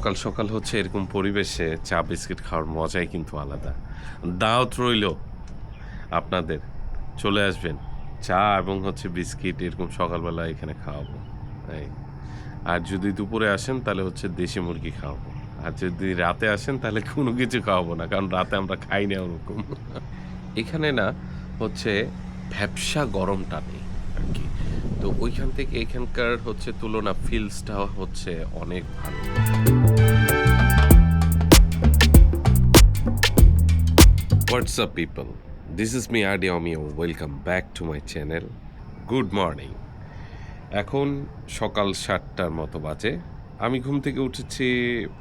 সকাল সকাল হচ্ছে এরকম পরিবেশে চা বিস্কিট খাওয়ার মজাই কিন্তু আলাদা। দাওয়াত রইল আপনাদের, চলে আসবেন। চা এবং হচ্ছে বিস্কিট এরকম সকালবেলা এখানে খাওয়াবো। এই, আর যদি দুপুরে আসেন তাহলে হচ্ছে দেশি মুরগি খাওয়াবো। আর যদি রাতে আসেন তাহলে কোনো কিছু খাওয়াবো না, কারণ রাতে আমরা খাই না ওরকম। এখানে না হচ্ছে ভ্যাপসা গরমটা নেই আর কি। তো ওইখান থেকে এখানকার হচ্ছে তুলনা ফিলসটা হচ্ছে অনেক ভালো। What's up people? This is me Adi Omio. Welcome back to my channel. Good morning. এখন সকাল 7টার মতো বাজে। আমি ঘুম থেকে উঠেছি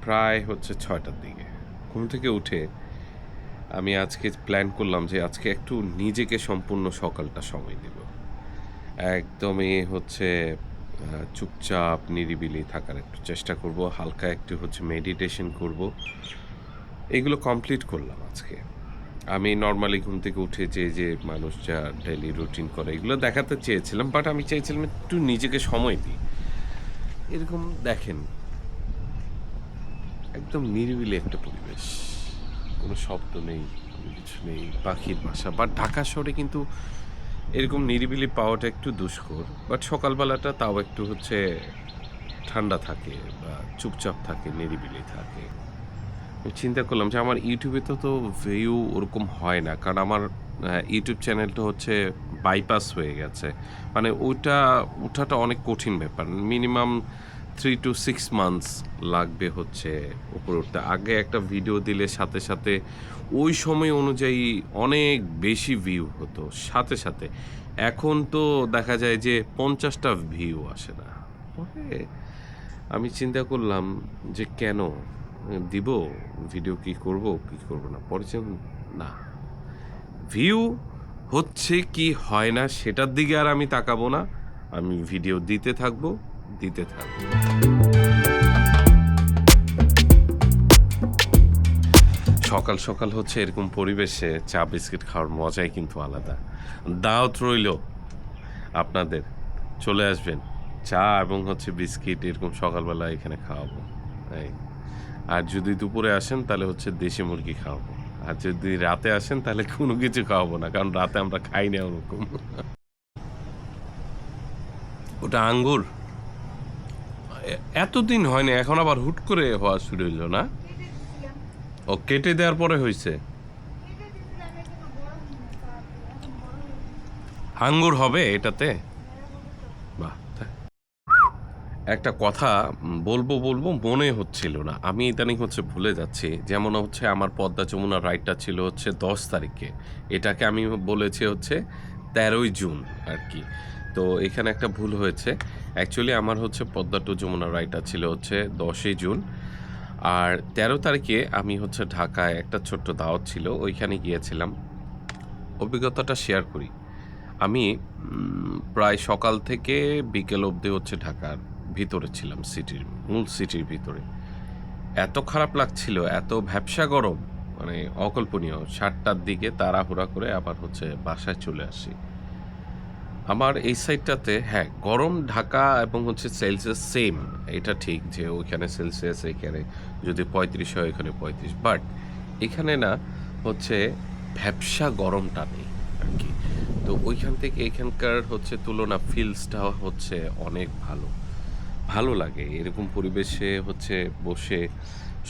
প্রায় হচ্ছে 6টার দিকে। ঘুম থেকে উঠে আমি আজকে প্ল্যান করলাম যে আজকে একটু নিজেকে সম্পূর্ণ সকালটা সময় দেব। একদমই হচ্ছে চুপচাপ নিরিবিলি থাকার একটু চেষ্টা করব, হালকা একটু হচ্ছে মেডিটেশন করব। এগুলো কমপ্লিট করলাম আজকে। আমি নর্মালি ঘুম থেকে উঠে যে মানুষ যা ডেইলি রুটিন করে এগুলো দেখাতে চেয়েছিলাম, বাট আমি চাইছিলাম একটু নিজেকে সময় দিই। এরকম দেখেন, একদম নিরিবিলি একটা পরিবেশ, কোনো শব্দ নেই, কোনো কিছু নেই, পাখির বাসা। বাট ঢাকা শহরে কিন্তু এরকম নিরিবিলি পাওয়াটা একটু দুষ্কর। বাট সকালবেলাটা তাও একটু হচ্ছে ঠান্ডা থাকে বা চুপচাপ থাকে, নিরিবিলি থাকে। আমি চিন্তা করলাম যে আমার ইউটিউবে তো ভিউ ওরকম হয় না, কারণ আমার ইউটিউব চ্যানেলটা হচ্ছে বাইপাস হয়ে গেছে। মানে ওইটা ওঠাটা অনেক কঠিন ব্যাপার। মিনিমাম 3 to 6 মান্থস লাগবে হচ্ছে উপরে উঠতে। আগে একটা ভিডিও দিলে সাথে সাথে ওই সময় অনুযায়ী অনেক বেশি ভিউ হতো সাথে সাথে। এখন তো দেখা যায় যে 50টা ভিউ আসে না। পরে আমি চিন্তা করলাম যে কেন দিব ভিডিও, কি করব না। পরে না, ভিউ হচ্ছে কি হয় না সেটার দিকে আর আমি তাকাবো না। আমি ভিডিও দিতে থাকবো। সকাল সকাল হচ্ছে এরকম পরিবেশে চা বিস্কিট খাওয়ার মজাই কিন্তু আলাদা। দাওয়াত রইল আপনাদের, চলে আসবেন। চা এবং হচ্ছে বিস্কিট এরকম সকালবেলা এখানে খাওয়াবো। এই, আর যদি দুপুরে আসেন তাহলে হচ্ছে দেশি মুরগি খাওয়াবো। আর যদি রাতে আসেন তাহলে কোনো কিছু খাওয়াবো না, কারণ রাতে আমরা খাই না ওরকম। ওটা আঙ্গুর এতদিন হয়নি, এখন আবার হুট করে হওয়া শুরু হইল না? ও কেটে দেওয়ার পরে হয়েছে। আঙ্গুর হবে এটাতে? বাহ, একটা কথা বলবো মনে হচ্ছিল না, আমি ইদানিং হচ্ছে ভুলে যাচ্ছি। যেমন হচ্ছে আমার পদ্মা যমুনা রাইডটা ছিল হচ্ছে 10 তারিখে, এটাকে আমি বলেছি হচ্ছে 13ই জুন আর কি। তো এখানে একটা ভুল হয়েছে। অ্যাকচুয়ালি আমার হচ্ছে পদ্মা টু যমুনা রাইডটা ছিল হচ্ছে 10ই জুন। আর 13 তারিখে আমি হচ্ছে ঢাকায় একটা ছোট্ট দাওয়াত ছিল, ওইখানে গিয়েছিলাম। অভিজ্ঞতাটা শেয়ার করি। আমি প্রায় সকাল থেকে বিকেল অবধি হচ্ছে ঢাকার ভিতরে ছিলাম, মূল সিটির ভিতরে। এত খারাপ লাগছিল, এত ভ্যাপসা গরম, মানে অকল্পনীয়। 7টার দিকে তাড়াহুড়া করে আবার হচ্ছে বাসায় চলে আসি। আমার এই সাইডটাতে হ্যাঁ গরম, ঢাকা এবং হচ্ছে সেলসিয়াস সেম, এটা ঠিক যে ওইখানে সেলসিয়াস, এখানে যদি 35 হয় এখানে 35। বাট এখানে না হচ্ছে ভ্যাপসা গরমটা নেই আর কি। তো ওইখান থেকে এখানকার হচ্ছে তুলনা ফিলসটা হচ্ছে অনেক ভালো লাগে এরকম পরিবেশে হচ্ছে বসে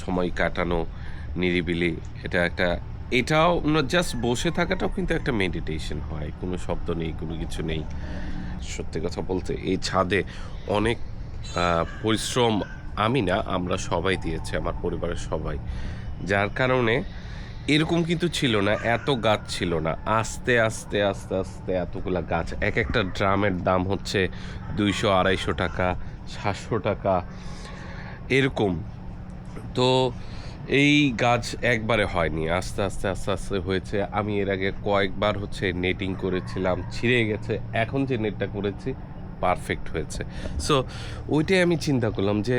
সময় কাটানো, নিরিবিলি। এটাও জাস্ট বসে থাকাটাও কিন্তু একটা মেডিটেশন হয়। কোনো শব্দ নেই, কোনো কিছু নেই। সত্যি কথা বলতে এই ছাদে অনেক পরিশ্রম আমি না, আমরা সবাই দিয়েছে, আমার পরিবারের সবাই। যার কারণে এরকম কিন্তু ছিল না, এত গাছ ছিল না। আস্তে আস্তে আস্তে আস্তে এতগুলা গাছ, এক একটা ড্রামের দাম হচ্ছে 200-250 টাকা, 700 টাকা এরকম। তো এই গাছ একবারে হয়নি, আস্তে আস্তে আস্তে আস্তে হয়েছে। আমি এর আগে কয়েকবার হচ্ছে নেটিং করেছিলাম, ছিঁড়ে গেছে। এখন যে নেটটা করেছি পারফেক্ট হয়েছে। সো ওইটাই আমি চিন্তা করলাম যে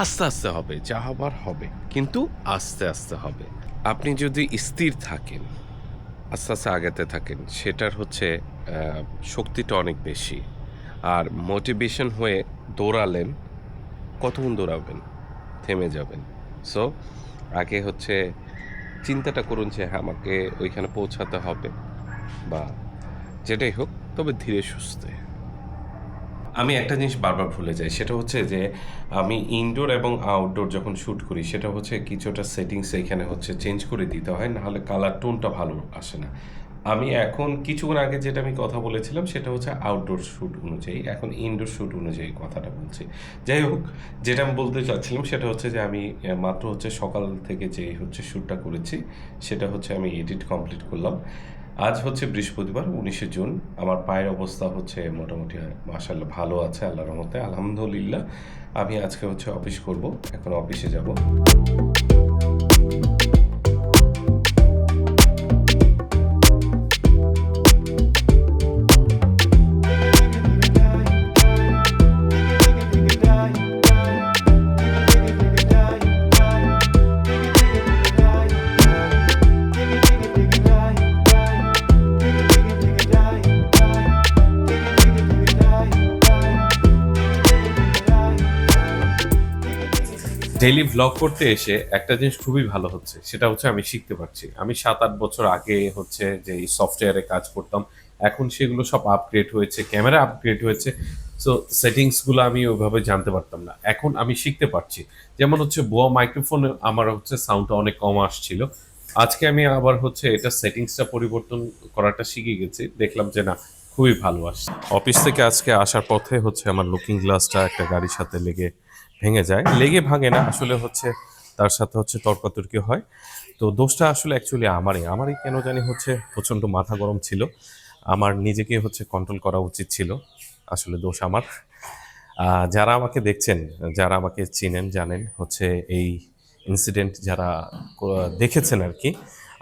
আস্তে আস্তে হবে, যা হবার হবে, কিন্তু আস্তে আস্তে হবে। আপনি যদি স্থির থাকেন, আস্তে আস্তে আগাতে থাকেন, সেটার হচ্ছে শক্তিটা অনেক বেশি। আর মোটিভেশন হয়ে দৌড়ালেন, কতক্ষণ দৌড়াবেন? থেমে যাবেন। সো আগে হচ্ছে চিন্তাটা করুন যে হ্যাঁ, আমাকে ওইখানে পৌঁছাতে হবে বা যেটাই হোক, তবে ধীরে সুস্থে। আমি একটা জিনিস বারবার ভুলে যাই, সেটা হচ্ছে যে আমি ইনডোর এবং আউটডোর যখন শ্যুট করি সেটা হচ্ছে কিছুটা সেটিংস এখানে হচ্ছে চেঞ্জ করে দিতে হয়, নাহলে কালার টোনটা ভালো আসে না। আমি এখন কিছুক্ষণ আগে যেটা আমি কথা বলেছিলাম সেটা হচ্ছে আউটডোর শ্যুট অনুযায়ী, এখন ইনডোর শ্যুট অনুযায়ী কথাটা বলছি। যাই হোক, যেটা আমি বলতে চাচ্ছিলাম সেটা হচ্ছে যে আমি মাত্র হচ্ছে সকাল থেকে যে হচ্ছে শ্যুটটা করেছি সেটা হচ্ছে আমি এডিট কমপ্লিট করলাম। আজ হচ্ছে বৃহস্পতিবার 19শে জুন। আমার পায়ের অবস্থা হচ্ছে মোটামুটি মাশাআল্লাহ ভালো আছে আল্লাহর রহমতে, আলহামদুলিল্লাহ। আমি আজকে হচ্ছে অফিস করব, এখন অফিসে যাব। ডেইলি ভ্লগ করতে এসে একটা জিনিস খুবই ভালো হচ্ছে, সেটা হচ্ছে আমি শিখতে পারছি। আমি ৭-৮ বছর আগে হচ্ছে যে এই সফটওয়্যারে কাজ করতাম, এখন সেগুলো সব আপগ্রেড হয়েছে, ক্যামেরা আপগ্রেড হয়েছে। সো সেটিংসগুলো আমি ওইভাবে জানতে পারতাম না, এখন আমি শিখতে পারছি। যেমন হচ্ছে বোয়া মাইক্রোফোনে আমার হচ্ছে সাউন্ডটা অনেক কম আসছিল, আজকে আমি আবার হচ্ছে এটা সেটিংসটা পরিবর্তন করাটা শিখে গেছি, দেখলাম যে না, খুবই ভালো আসছে। অফিস থেকে আজকে আসার পথে হচ্ছে আমার লুকিং গ্লাসটা একটা গাড়ির সাথে লেগে ভেঙে যায়, লেগে ভাঙে না আসলে, হচ্ছে তার সাথে হচ্ছে তর্কাতর্কি হয়। তো দোষটা আসলে অ্যাকচুয়ালি আমারই কেন জানি হচ্ছে প্রচণ্ড মাথা গরম ছিল, আমার নিজেকে হচ্ছে কন্ট্রোল করা উচিত ছিল। আসলে দোষ আমার। যারা আমাকে দেখছেন, যারা আমাকে চিনেন, জানেন হচ্ছে এই ইনসিডেন্ট যারা দেখেছেন আর কি,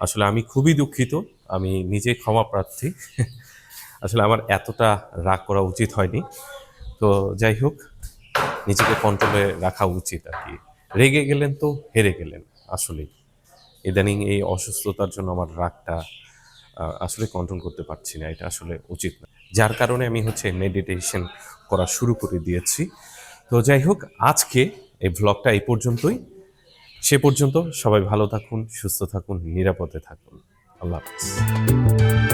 আসলে আমি খুবই দুঃখিত, আমি নিজে ক্ষমা প্রার্থী। আসলে আমার এতটা রাগ করা উচিত হয়নি। তো যাই হোক, নিজেকে কন্ট্রোলে রাখা উচিত আর কি। রেগে গেলেন তো হেরে গেলেন আসলেই। ইদানিং এই অসুস্থতার জন্য আমার রাগটা আসলে কন্ট্রোল করতে পারছি না, এটা আসলে উচিত না। যার কারণে আমি হচ্ছে মেডিটেশন করা শুরু করে দিয়েছি। তো যাই হোক, আজকে এই ভ্লগটা এই পর্যন্তই। সে পর্যন্ত সবাই ভালো থাকুন, সুস্থ থাকুন, নিরাপদে থাকুন। আল্লাহ হাফেজ।